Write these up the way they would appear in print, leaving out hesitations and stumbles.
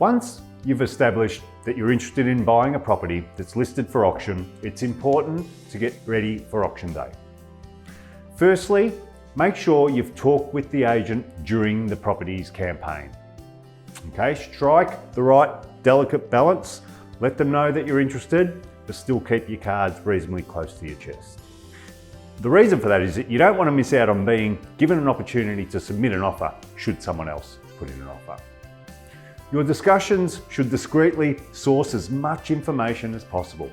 Once you've established that you're interested in buying a property that's listed for auction, it's important to get ready for auction day. Firstly, make sure you've talked with the agent during the property's campaign. Okay, strike the right delicate balance. Let them know that you're interested, but still keep your cards reasonably close to your chest. The reason for that is that you don't want to miss out on being given an opportunity to submit an offer should someone else put in an offer. Your discussions should discreetly source as much information as possible.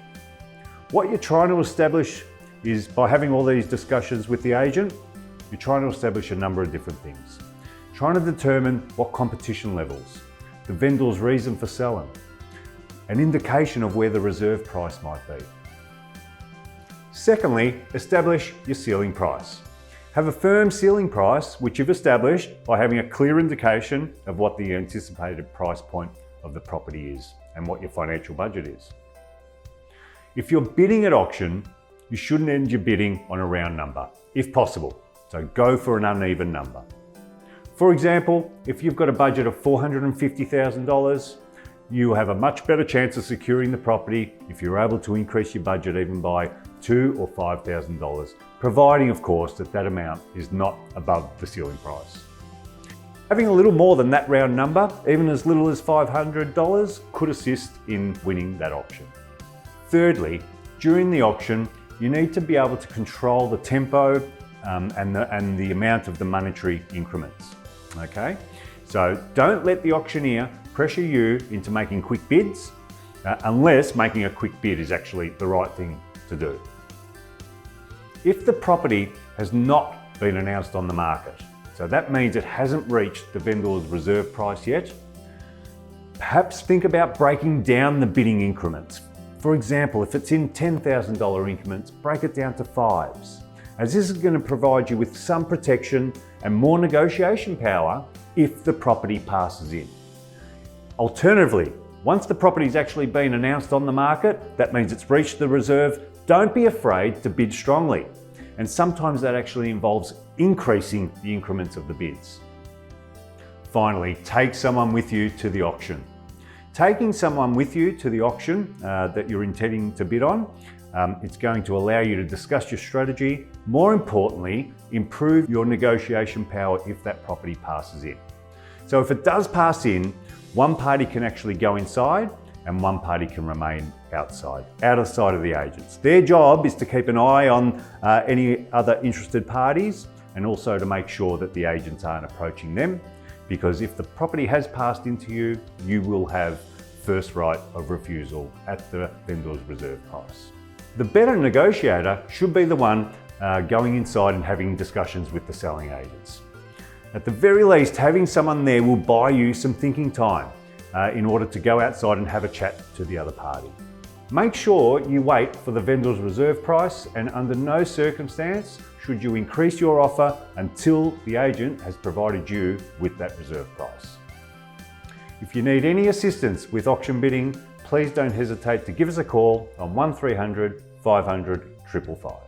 What you're trying to establish is, by having all these discussions with the agent, you're trying to establish a number of different things. Trying to determine what competition levels, the vendor's reason for selling, an indication of where the reserve price might be. Secondly, establish your ceiling price. Have a firm ceiling price which you've established by having a clear indication of what the anticipated price point of the property is and what your financial budget is. If you're bidding at auction, you shouldn't end your bidding on a round number, if possible. So go for an uneven number. For example, if you've got a budget of $450,000, you have a much better chance of securing the property if you're able to increase your budget even by $2,000 or $5,000, providing of course that amount is not above the ceiling price. Having a little more than that round number, even as little as $500, could assist in winning that auction. Thirdly, during the auction, you need to be able to control the tempo and the amount of the monetary increments. Okay, so don't let the auctioneer pressure you into making quick bids unless making a quick bid is actually the right thing to do. If the property has not been announced on the market, so that means it hasn't reached the vendor's reserve price yet, perhaps think about breaking down the bidding increments. For example, if it's in $10,000 increments, break it down to fives, as this is going to provide you with some protection and more negotiation power if the property passes in. Alternatively, once the property's actually been announced on the market, that means it's reached the reserve, don't be afraid to bid strongly. And sometimes that actually involves increasing the increments of the bids. Finally, take someone with you to the auction. Taking someone with you to the auction that you're intending to bid on, it's going to allow you to discuss your strategy. More importantly, improve your negotiation power if that property passes in. So if it does pass in, one party can actually go inside and one party can remain outside, out of sight of the agents. Their job is to keep an eye on any other interested parties and also to make sure that the agents aren't approaching them, because if the property has passed into you, you will have first right of refusal at the vendor's reserve price. The better negotiator should be the one going inside and having discussions with the selling agents. At the very least, having someone there will buy you some thinking time in order to go outside and have a chat to the other party. Make sure you wait for the vendor's reserve price, and under no circumstance should you increase your offer until the agent has provided you with that reserve price. If you need any assistance with auction bidding, please don't hesitate to give us a call on 1300 500 555.